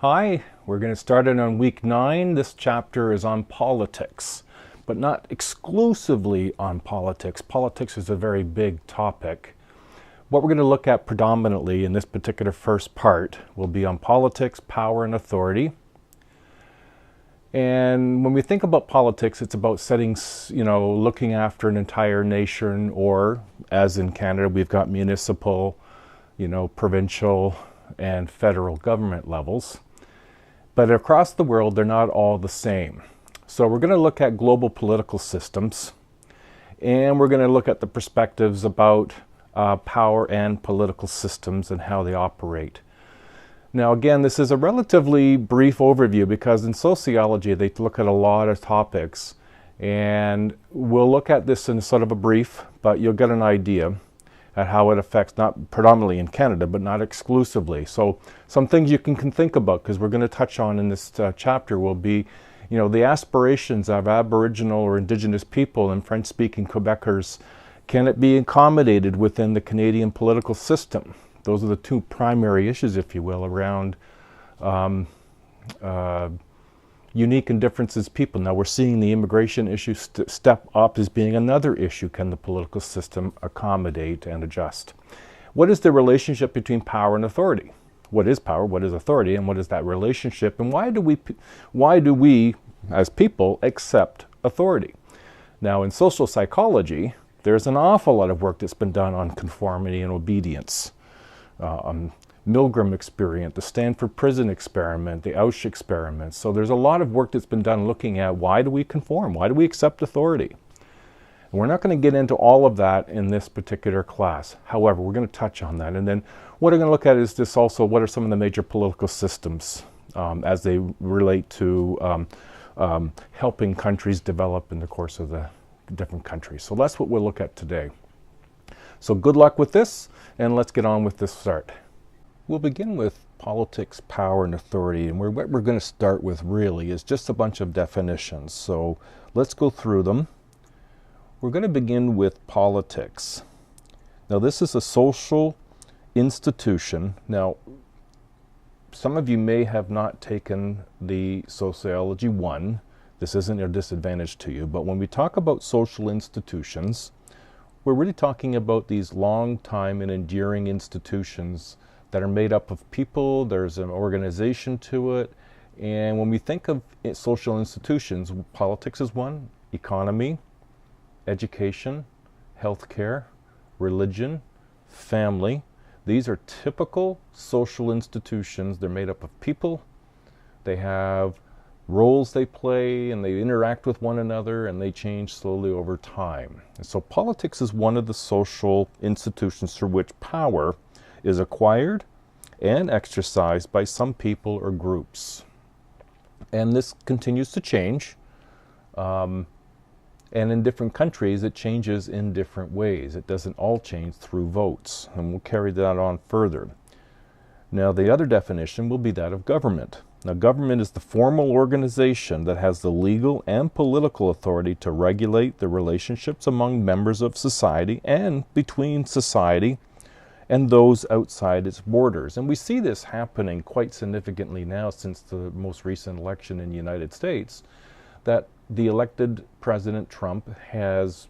Hi, we're going to start it on week 9. This chapter is on politics, but not exclusively on politics. Politics is a very big topic. What we're going to look at predominantly in this particular first part will be on politics, power, and authority. And when we think about politics, it's about setting, looking after an entire nation, or as in Canada, we've got municipal, provincial, and federal government levels. But across the world, they're not all the same. So we're going to look at global political systems, and we're going to look at the perspectives about power and political systems and how they operate. Now, again, this is a relatively brief overview because in sociology, they look at a lot of topics, and we'll look at this in sort of a brief, but you'll get an idea at how it affects, not predominantly in Canada, but not exclusively. So some things you can think about, because we're going to touch on in this chapter, will be, the aspirations of Aboriginal or Indigenous people and French-speaking Quebecers. Can it be accommodated within the Canadian political system? Those are the two primary issues, if you will, around unique and differences people. Now we're seeing the immigration issue step up as being another issue. Can the political system accommodate and adjust? What is the relationship between power and authority? What is power? What is authority? And what is that relationship? And why do we as people accept authority? Now in social psychology, there's an awful lot of work that's been done on conformity and obedience. Milgram experiment, the Stanford Prison experiment, the Auschwitz experiment. So there's a lot of work that's been done looking at why do we conform? Why do we accept authority? And we're not going to get into all of that in this particular class. However, we're going to touch on that. And then what we're going to look at is this also, what are some of the major political systems as they relate to helping countries develop in the course of the different countries. So that's what we'll look at today. So good luck with this, and let's get on with this start. We'll begin with politics, power, and authority, and what we're going to start with really is just a bunch of definitions. So let's go through them. We're going to begin with politics. Now this is a social institution. Now some of you may have not taken the Sociology 1. This isn't a disadvantage to you, but when we talk about social institutions, we're really talking about these long time and enduring institutions that are made up of people. There's an organization to it. And when we think of social institutions, politics is one, economy, education, healthcare, religion, family. These are typical social institutions. They're made up of people. They have roles they play, and they interact with one another, and they change slowly over time. And so politics is one of the social institutions through which power is acquired and exercised by some people or groups. And this continues to change. And in different countries, it changes in different ways. It doesn't all change through votes, and we'll carry that on further. Now, the other definition will be that of government. Now, government is the formal organization that has the legal and political authority to regulate the relationships among members of society and between society and those outside its borders. And we see this happening quite significantly now since the most recent election in the United States, that the elected President Trump has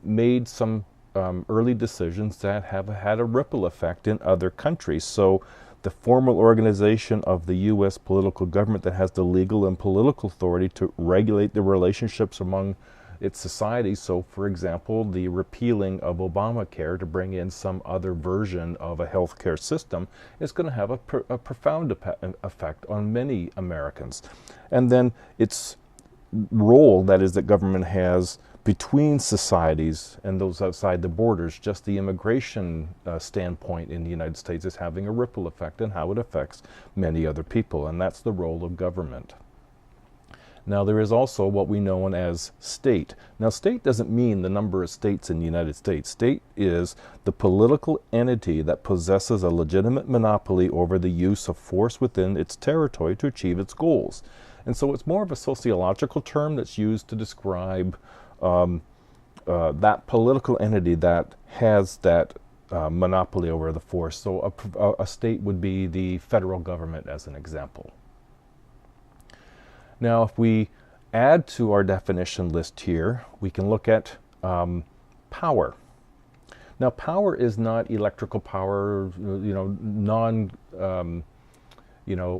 made some early decisions that have had a ripple effect in other countries. So the formal organization of the U.S. political government that has the legal and political authority to regulate the relationships among its society. So, for example, the repealing of Obamacare to bring in some other version of a healthcare system is going to have a profound effect on many Americans. And then its role, that is, that government has between societies and those outside the borders, just the immigration standpoint in the United States is having a ripple effect in how it affects many other people, and that's the role of government. Now there is also what we know as state. Now state doesn't mean the number of states in the United States. State is the political entity that possesses a legitimate monopoly over the use of force within its territory to achieve its goals. And so it's more of a sociological term that's used to describe that political entity that has that monopoly over the force. So a state would be the federal government as an example. Now, if we add to our definition list here, we can look at power. Now, power is not electrical power,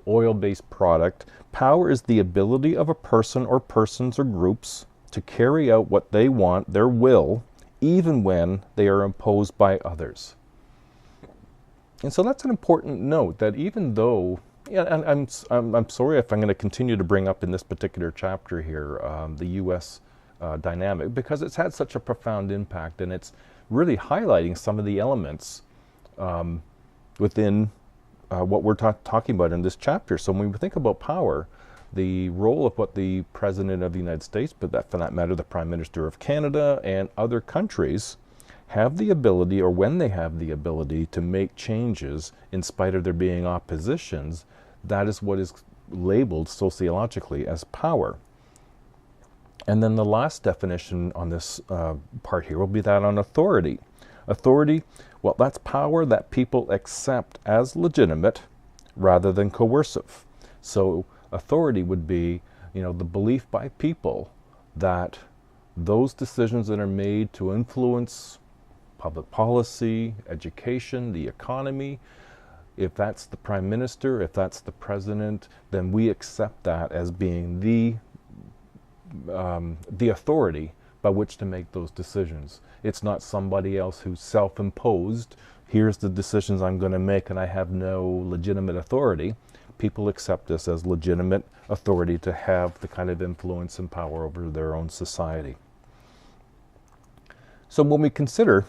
oil-based product. Power is the ability of a person or persons or groups to carry out what they want, their will, even when they are imposed by others. And so that's an important note, that even though, and I'm sorry if I'm going to continue to bring up in this particular chapter here the U.S. Dynamic, because it's had such a profound impact, and it's really highlighting some of the elements within what we're talking about in this chapter. So when we think about power, the role of what the President of the United States, but that for that matter the Prime Minister of Canada and other countries, have the ability, or when they have the ability, to make changes in spite of there being oppositions, that is what is labeled sociologically as power. And then the last definition on this part here will be that on authority. Authority, well, that's power that people accept as legitimate rather than coercive. So authority would be, the belief by people that those decisions that are made to influence public policy, education, the economy, if that's the Prime Minister, if that's the President, then we accept that as being the authority by which to make those decisions. It's not somebody else who's self-imposed, here's the decisions I'm going to make and I have no legitimate authority. People accept this as legitimate authority to have the kind of influence and power over their own society. So when we consider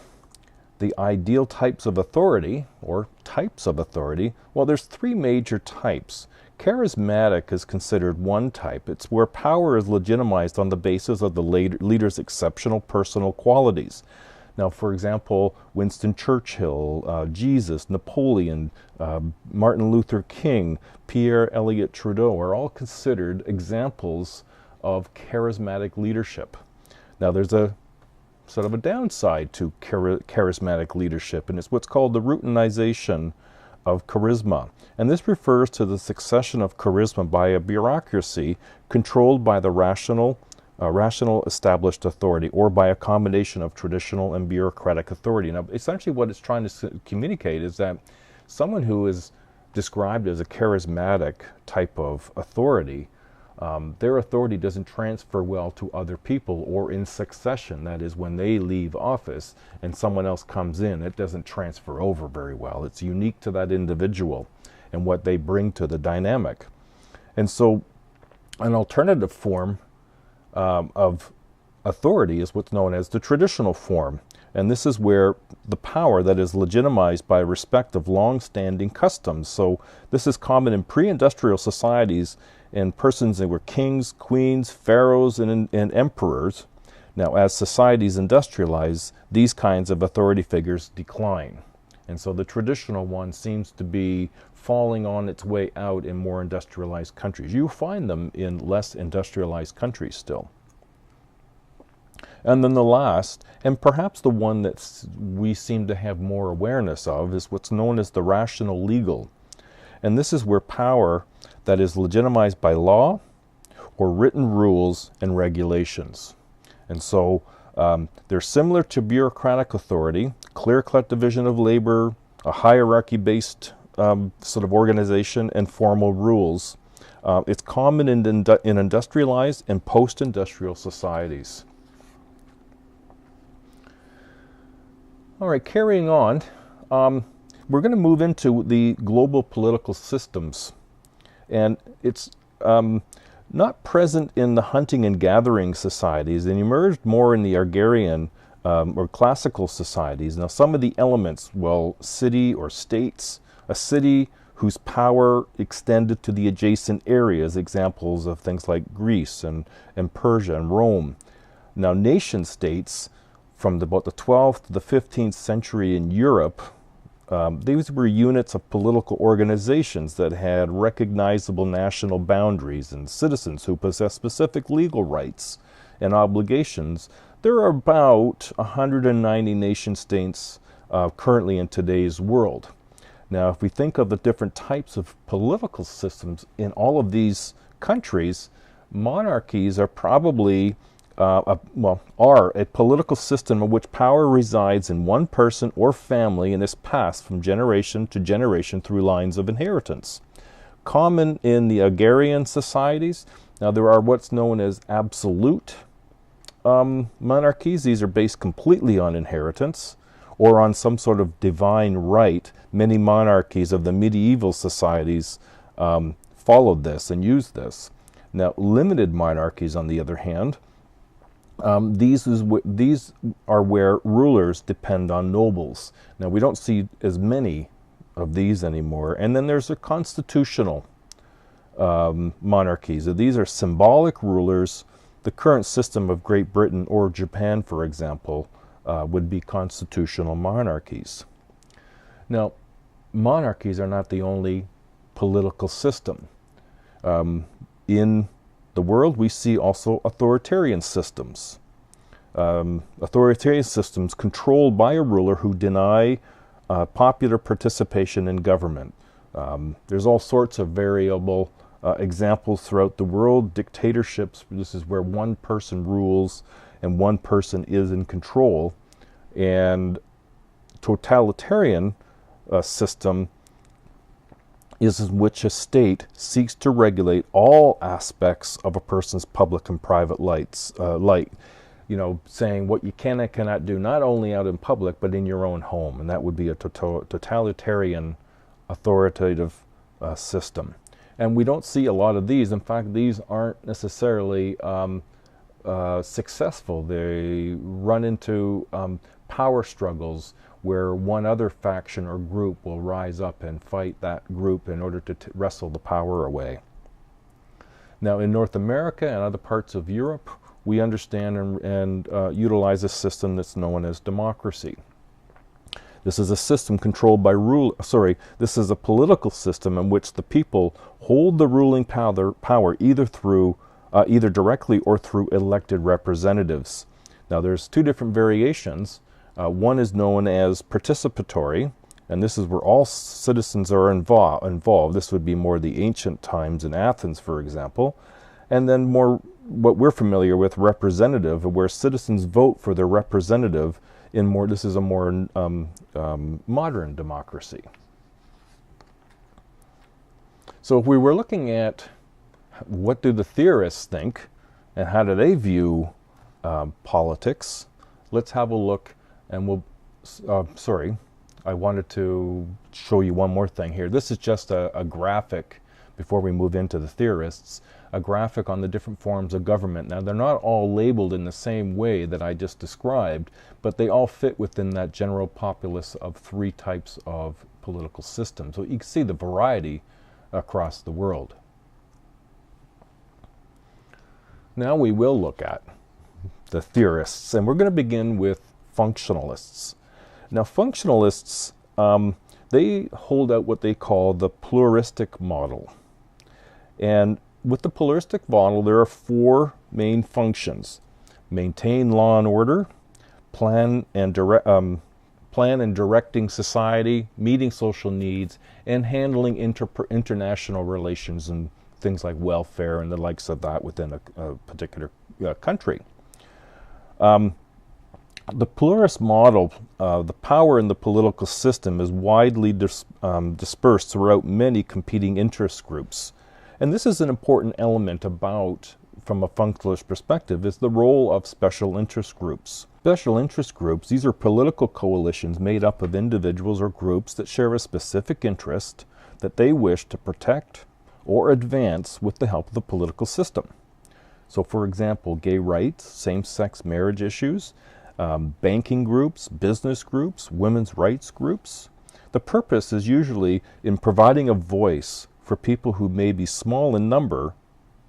the ideal types of authority, or types of authority, well, there's three major types. Charismatic is considered one type. It's where power is legitimized on the basis of the leader's exceptional personal qualities. Now, for example, Winston Churchill, Jesus, Napoleon, Martin Luther King, Pierre Elliott Trudeau are all considered examples of charismatic leadership. Now, there's a sort of a downside to charismatic leadership, and it's what's called the routinization of charisma. And this refers to the succession of charisma by a bureaucracy controlled by the rational established authority, or by a combination of traditional and bureaucratic authority. Now, essentially what it's trying to communicate is that someone who is described as a charismatic type of authority, their authority doesn't transfer well to other people or in succession. That is, when they leave office and someone else comes in, it doesn't transfer over very well. It's unique to that individual and what they bring to the dynamic. And so an alternative form of authority is what's known as the traditional form. And this is where the power that is legitimized by respect of long-standing customs. So this is common in pre-industrial societies, and persons that were kings, queens, pharaohs, and emperors. Now, as societies industrialize, these kinds of authority figures decline. And so the traditional one seems to be falling on its way out in more industrialized countries. You find them in less industrialized countries still. And then the last, and perhaps the one that we seem to have more awareness of, is what's known as the rational legal. And this is where power that is legitimized by law or written rules and regulations. And so they're similar to bureaucratic authority, clear-cut division of labor, a hierarchy-based sort of organization, and formal rules. It's common in industrialized and post-industrial societies. All right, carrying on, we're going to move into the global political systems. And it's not present in the hunting and gathering societies, and emerged more in the agrarian or classical societies. Now, some of the elements, well, city or states, a city whose power extended to the adjacent areas, examples of things like Greece and Persia and Rome. Now, nation states from about the 12th to the 15th century in Europe, these were units of political organizations that had recognizable national boundaries and citizens who possessed specific legal rights and obligations. There are about 190 nation states currently in today's world. Now, if we think of the different types of political systems in all of these countries, monarchies are probably are a political system in which power resides in one person or family and is passed from generation to generation through lines of inheritance. Common in the agrarian societies, now there are what's known as absolute monarchies. These are based completely on inheritance or on some sort of divine right. Many monarchies of the medieval societies followed this and used this. Now, limited monarchies, on the other hand, these are where rulers depend on nobles. Now, we don't see as many of these anymore. And then there's a constitutional monarchies. So these are symbolic rulers. The current system of Great Britain or Japan, for example, would be constitutional monarchies. Now, monarchies are not the only political system. In the world, we see also authoritarian systems. Authoritarian systems controlled by a ruler who deny popular participation in government. There's all sorts of variable examples throughout the world. Dictatorships, this is where one person rules and one person is in control. And totalitarian system is in which a state seeks to regulate all aspects of a person's public and private life, saying what you can and cannot do, not only out in public, but in your own home. And that would be a totalitarian authoritative system. And we don't see a lot of these. In fact, these aren't necessarily successful. They run into power struggles where one other faction or group will rise up and fight that group in order to wrestle the power away. Now, in North America and other parts of Europe, we understand and utilize a system that's known as democracy. This is a system controlled by this is a political system in which the people hold the ruling power either directly or through elected representatives. Now, there's two different variations. One is known as participatory, and this is where all citizens are involved. This would be more the ancient times in Athens, for example. And then more what we're familiar with, representative, where citizens vote for their representative. This is a more modern democracy. So if we were looking at what do the theorists think and how do they view politics, let's have a look. And I wanted to show you one more thing here. This is just a graphic, before we move into the theorists, a graphic on the different forms of government. Now, they're not all labeled in the same way that I just described, but they all fit within that general populace of three types of political systems. So you can see the variety across the world. Now we will look at the theorists, and we're going to begin with functionalists. Now, functionalists, they hold out what they call the pluralistic model. And with the pluralistic model, there are four main functions: maintain law and order, plan and directing society, meeting social needs, and handling international relations and things like welfare and the likes of that within a particular country. The pluralist model, the power in the political system is widely dispersed throughout many competing interest groups. And this is an important element from a functionalist perspective, is the role of special interest groups. Special interest groups, these are political coalitions made up of individuals or groups that share a specific interest that they wish to protect or advance with the help of the political system. So, for example, gay rights, same-sex marriage issues, banking groups, business groups, women's rights groups. The purpose is usually in providing a voice for people who may be small in number,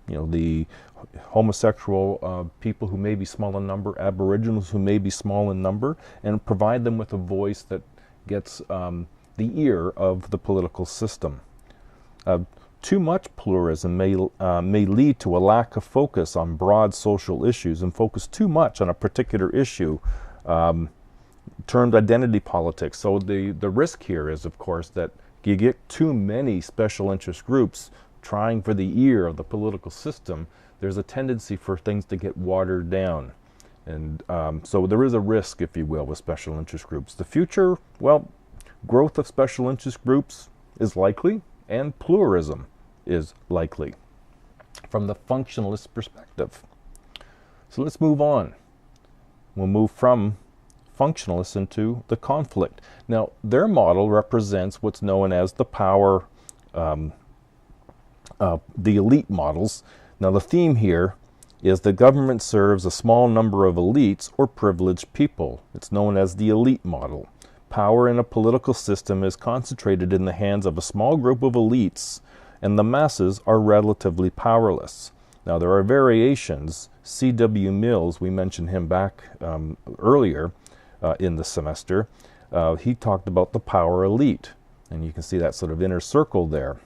the homosexual people who may be small in number, Aboriginals who may be small in number, and provide them with a voice that gets the ear of the political system. Too much pluralism may lead to a lack of focus on broad social issues and focus too much on a particular issue, termed identity politics. So the risk here is, of course, that you get too many special interest groups trying for the ear of the political system. There's a tendency for things to get watered down. And so there is a risk, if you will, with special interest groups. The future, well, growth of special interest groups is likely, and pluralism is likely from the functionalist perspective. So let's move on. We'll move from functionalists into the conflict. Now, their model represents what's known as the power, the elite models. Now, the theme here is the government serves a small number of elites or privileged people. It's known as the elite model. Power in a political system is concentrated in the hands of a small group of elites, and the masses are relatively powerless. Now, there are variations. SteveMillers, we mentioned him back earlier in the semester. He talked about the power elite, and you can see that sort of inner circle there.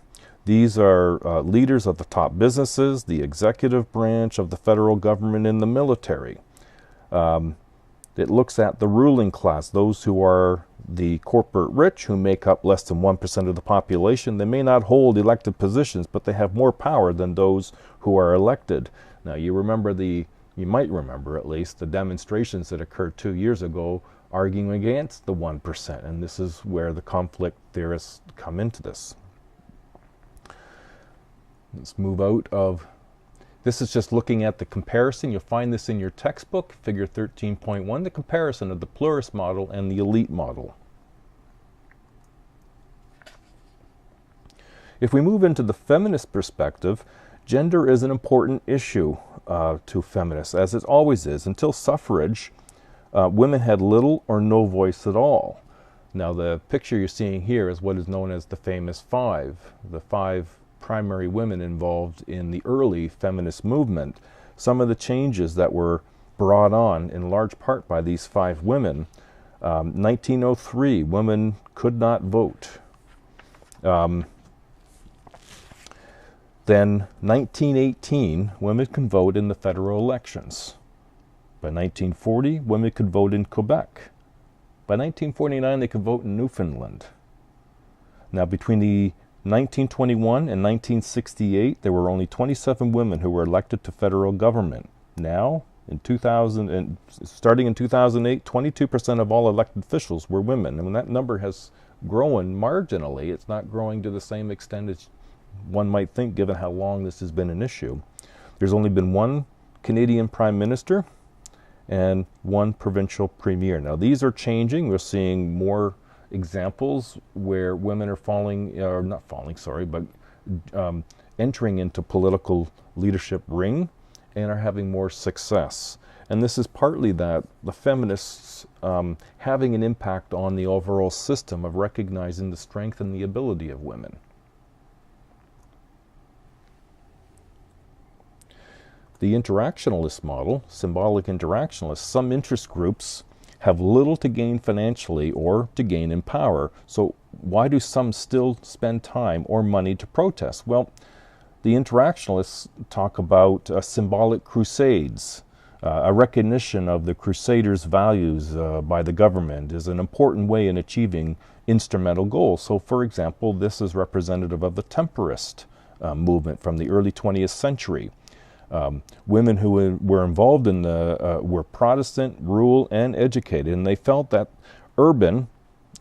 These are leaders of the top businesses, the executive branch of the federal government, and the military. It looks at the ruling class, those who are the corporate rich, who make up less than 1% of the population. They may not hold elected positions, but they have more power than those who are elected. Now, you might remember at least the demonstrations that occurred 2 years ago arguing against the 1%, and this is where the conflict theorists come into this. Let's move out of, this is just looking at the comparison. You'll find this in your textbook, figure 13.1, the comparison of the pluralist model and the elite model. If we move into the feminist perspective, gender is an important issue to feminists, as it always is. Until suffrage, women had little or no voice at all. Now, the picture you're seeing here is what is known as the famous five, the five primary women involved in the early feminist movement. Some of the changes that were brought on in large part by these five women. 1903, women could not vote. Then 1918, women can vote in the federal elections. By 1940, women could vote in Quebec. By 1949, they could vote in Newfoundland. Now, between the 1921 and 1968, there were only 27 women who were elected to federal government. Now, starting in 2008, 22% of all elected officials were women. And when that number has grown marginally, it's not growing to the same extent as one might think, given how long this has been an issue. There's only been one Canadian Prime Minister and one provincial premier. Now, these are changing. We're seeing more examples where women are entering into political leadership ring and are having more success. And this is partly that the feminists having an impact on the overall system of recognizing the strength and the ability of women. The interactionalist model, symbolic interactionalists, some interest groups have little to gain financially or to gain in power. So why do some still spend time or money to protest? Well, the interactionalists talk about symbolic crusades. A recognition of the crusaders' values by the government is an important way in achieving instrumental goals. So, for example, this is representative of the temperist movement from the early 20th century. Women who were involved in were Protestant, rural, and educated, and they felt that urban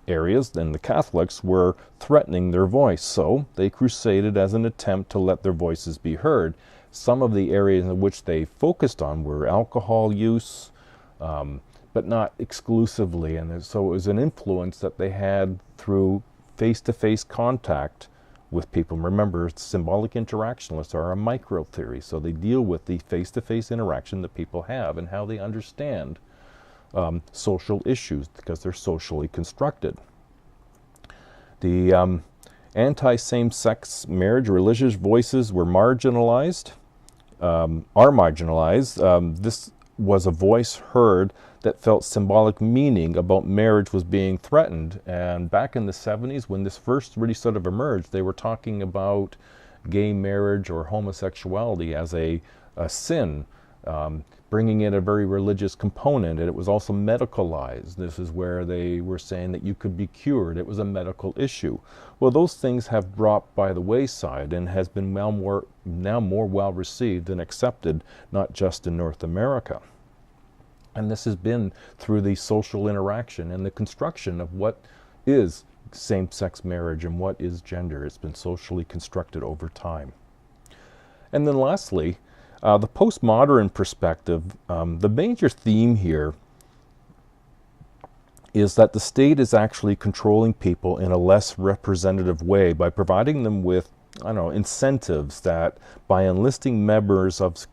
areas and the Catholics were threatening their voice, so they crusaded as an attempt to let their voices be heard. Some of the areas in which they focused on were alcohol use, but not exclusively, and so it was an influence that they had through face-to-face contact with people. Remember, symbolic interactionalists are a micro theory, so they deal with the face-to-face interaction that people have and how they understand social issues because they're socially constructed. The anti-same-sex marriage, religious voices were marginalized, are marginalized. This was a voice heard that felt symbolic meaning about marriage was being threatened. And back in the 70s, when this first really sort of emerged, they were talking about gay marriage or homosexuality as a sin bringing in a very religious component, and it was also medicalized. This is where they were saying that you could be cured. It was a medical issue. Well, those things have dropped by the wayside and has been now more well received and accepted, not just in North America. And this has been through the social interaction and the construction of what is same-sex marriage and what is gender. It's been socially constructed over time. And then lastly, the postmodern perspective, the major theme here is that the state is actually controlling people in a less representative way by providing them with, I don't know, incentives that by enlisting members of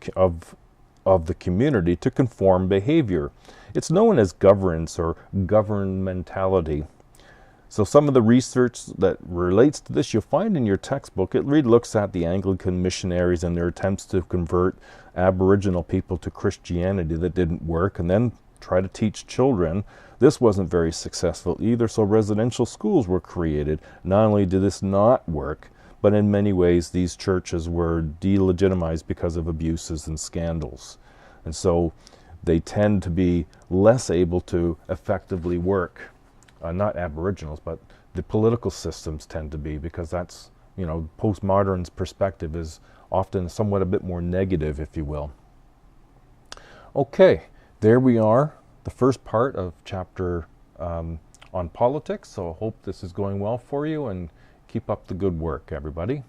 the community to conform behavior. It's known as governance or governmentality. So some of the research that relates to this you'll find in your textbook. It really looks at the Anglican missionaries and their attempts to convert Aboriginal people to Christianity that didn't work, and then try to teach children. This wasn't very successful either, so residential schools were created. Not only did this not work, but in many ways these churches were delegitimized because of abuses and scandals. And so they tend to be less able to effectively work. Not Aboriginals, but the political systems tend to be, because that's, you know, postmodern's perspective is often somewhat a bit more negative, if you will. Okay, there we are, the first part of chapter on politics. So I hope this is going well for you, and keep up the good work, everybody.